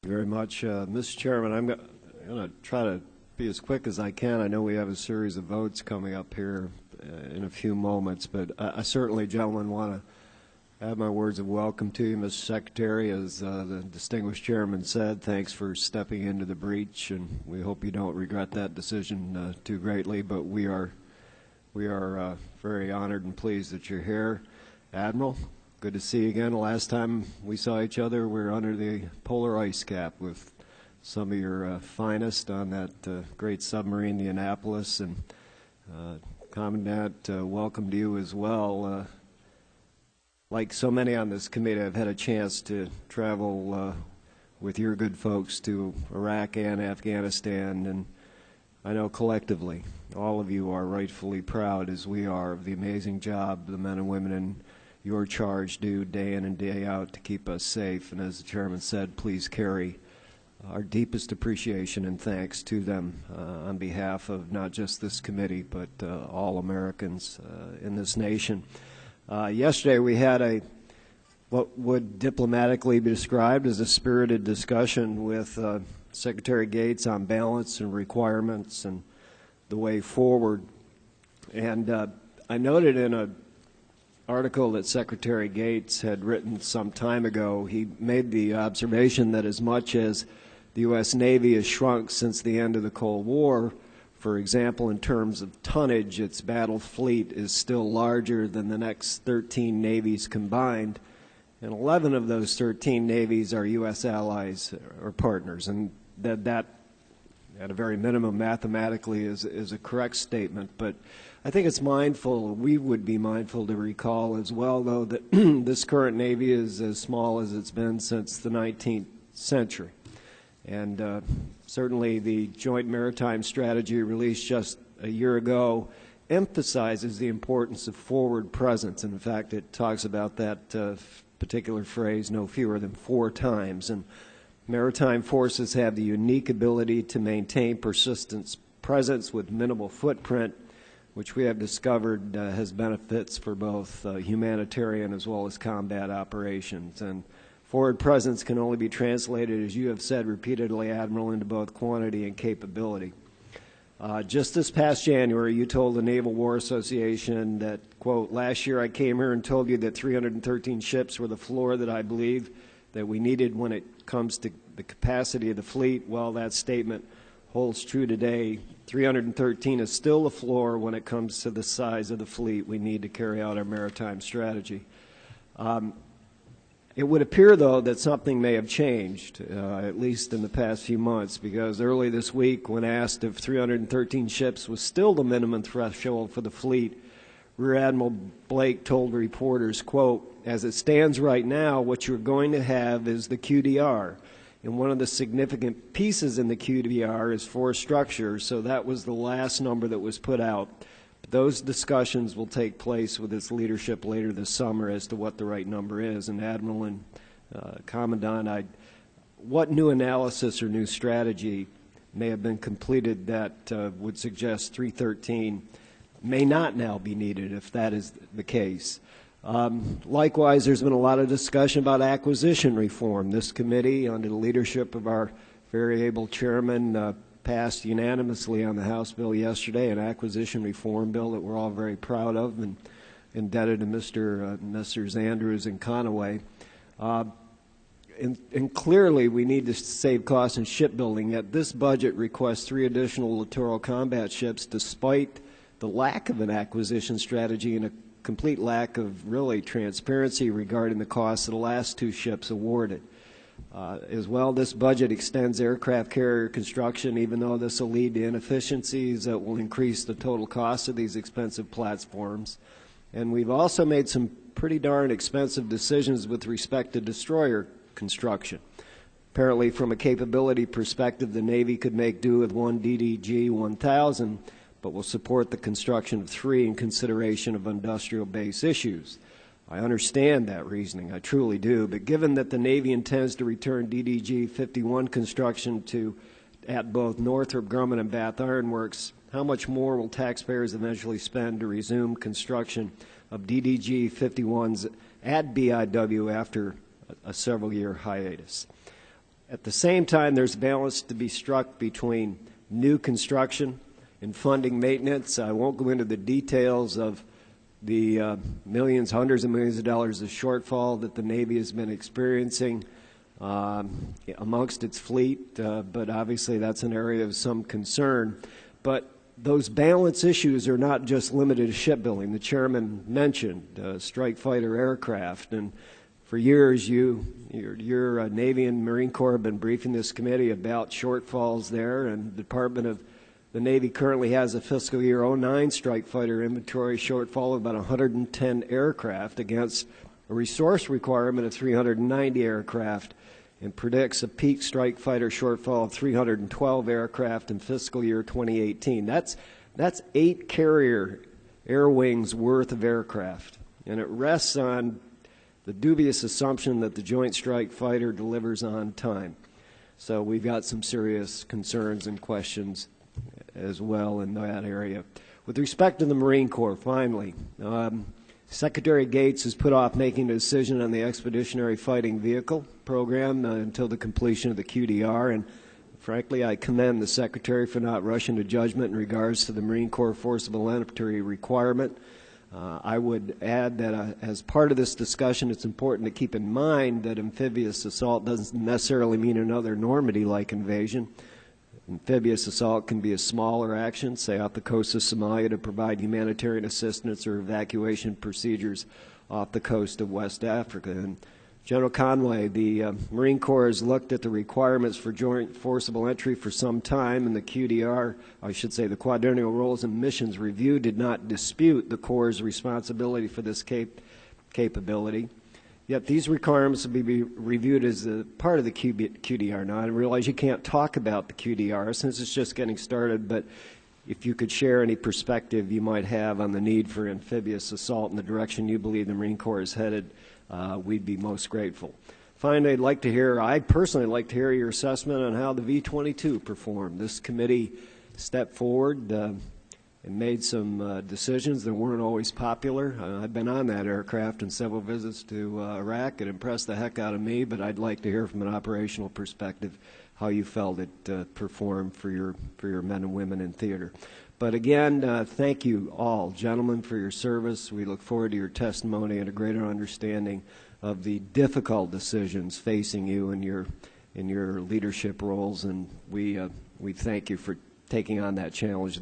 Very much. Mr. Chairman, I'm going to try to be as quick as I can. I know we have a series of votes coming up here in a few moments, but I certainly, gentlemen, want to add my words of welcome to you, Mr. Secretary. As the distinguished chairman said, thanks for stepping into the breach, and we hope you don't regret that decision too greatly, but we are very honored and pleased that you're here. Admiral, good to see you again. The last time we saw each other, we were under the polar ice cap with some of your finest on that great submarine, the Annapolis. And Commandant, welcome to you as well. Like so many on this committee, I've had a chance to travel with your good folks to Iraq and Afghanistan, and I know collectively all of you are rightfully proud, as we are, of the amazing job the men and women in your charge do day in and day out to keep us safe. And as the chairman said, please carry our deepest appreciation and thanks to them on behalf of not just this committee, but all Americans in this nation. Yesterday we had what would diplomatically be described as a spirited discussion with Secretary Gates on balance and requirements and the way forward. And I noted in an article that Secretary Gates had written some time ago, he made the observation that as much as the U.S. Navy has shrunk since the end of the Cold War, for example, in terms of tonnage, its battle fleet is still larger than the next 13 navies combined, and 11 of those 13 navies are U.S. allies or partners, and that at a very minimum mathematically is a correct statement. But I think it's mindful, we would be mindful to recall as well, though, that this current Navy is as small as it's been since the 19th century. And certainly the Joint Maritime Strategy released just a year ago emphasizes the importance of forward presence. And in fact, it talks about that particular phrase no fewer than 4 times. And maritime forces have the unique ability to maintain persistent presence with minimal footprint, which we have discovered has benefits for both humanitarian as well as combat operations. And forward presence can only be translated, as you have said repeatedly, Admiral, into both quantity and capability. Just this past January, you told the Naval War Association that, quote, last year I came here and told you that 313 ships were the floor that I believe that we needed when it comes to the capacity of the fleet. Well, that statement holds true today. 313 is still the floor when it comes to the size of the fleet we need to carry out our maritime strategy. It would appear, though, that something may have changed, at least in the past few months, because early this week, when asked if 313 ships was still the minimum threshold for the fleet, Rear Admiral Blake told reporters, quote, as it stands right now, what you're going to have is the QDR. And one of the significant pieces in the QDR is force structure, so that was the last number that was put out. Those discussions will take place with its leadership later this summer as to what the right number is. And Admiral and Commandant, what new analysis or new strategy may have been completed that would suggest 313 may not now be needed if that is the case? Likewise, there's been a lot of discussion about acquisition reform. This committee, under the leadership of our very able chairman, passed unanimously on the House bill yesterday, an acquisition reform bill that we're all very proud of and indebted to Messrs. Andrews and Conaway. And clearly we need to save costs in shipbuilding, yet this budget requests 3 additional littoral combat ships despite the lack of an acquisition strategy and a complete lack of really transparency regarding the cost of the last 2 ships awarded. As well, this budget extends aircraft carrier construction, even though this will lead to inefficiencies that will increase the total cost of these expensive platforms. And we've also made some pretty darn expensive decisions with respect to destroyer construction. Apparently, from a capability perspective, the Navy could make do with 1 DDG 1000, but will support the construction of 3 in consideration of industrial base issues. I understand that reasoning, I truly do, but given that the Navy intends to return DDG 51 construction at both Northrop Grumman and Bath Iron Works, how much more will taxpayers eventually spend to resume construction of DDG 51s at BIW after a several-year hiatus? At the same time, there's balance to be struck between new construction and funding maintenance. I won't go into the details of the millions, hundreds of millions of dollars of shortfall that the Navy has been experiencing amongst its fleet, but obviously that's an area of some concern. But those balance issues are not just limited to shipbuilding. The chairman mentioned strike fighter aircraft, and for years your Navy and Marine Corps have been briefing this committee about shortfalls there, and the Department of the Navy currently has a fiscal year 09 strike fighter inventory shortfall of about 110 aircraft against a resource requirement of 390 aircraft, and predicts a peak strike fighter shortfall of 312 aircraft in fiscal year 2018. That's 8 carrier air wings worth of aircraft, and it rests on the dubious assumption that the Joint Strike Fighter delivers on time. So we've got some serious concerns and questions as well in that area. With respect to the Marine Corps, finally, Secretary Gates has put off making a decision on the Expeditionary Fighting Vehicle program until the completion of the QDR, and frankly, I commend the Secretary for not rushing to judgment in regards to the Marine Corps forcible entry requirement. I would add that as part of this discussion, it's important to keep in mind that amphibious assault doesn't necessarily mean another Normandy-like invasion. Amphibious assault can be a smaller action, say off the coast of Somalia to provide humanitarian assistance or evacuation procedures off the coast of West Africa. And General Conway, the Marine Corps has looked at the requirements for joint forcible entry for some time, and the QDR, I should say the Quadrennial Roles and Missions Review, did not dispute the Corps' responsibility for this capability. Yet these requirements will be reviewed as a part of the QDR. Now, I realize you can't talk about the QDR since it's just getting started, but if you could share any perspective you might have on the need for amphibious assault in the direction you believe the Marine Corps is headed, we'd be most grateful. Finally, I'd personally like to hear your assessment on how the V-22 performed. This committee stepped forward and made some decisions that weren't always popular. I've been on that aircraft in several visits to Iraq. It impressed the heck out of me, but I'd like to hear from an operational perspective how you felt it performed for your men and women in theater. But again, thank you all, gentlemen, for your service. We look forward to your testimony and a greater understanding of the difficult decisions facing you in your leadership roles, and we thank you for taking on that challenge.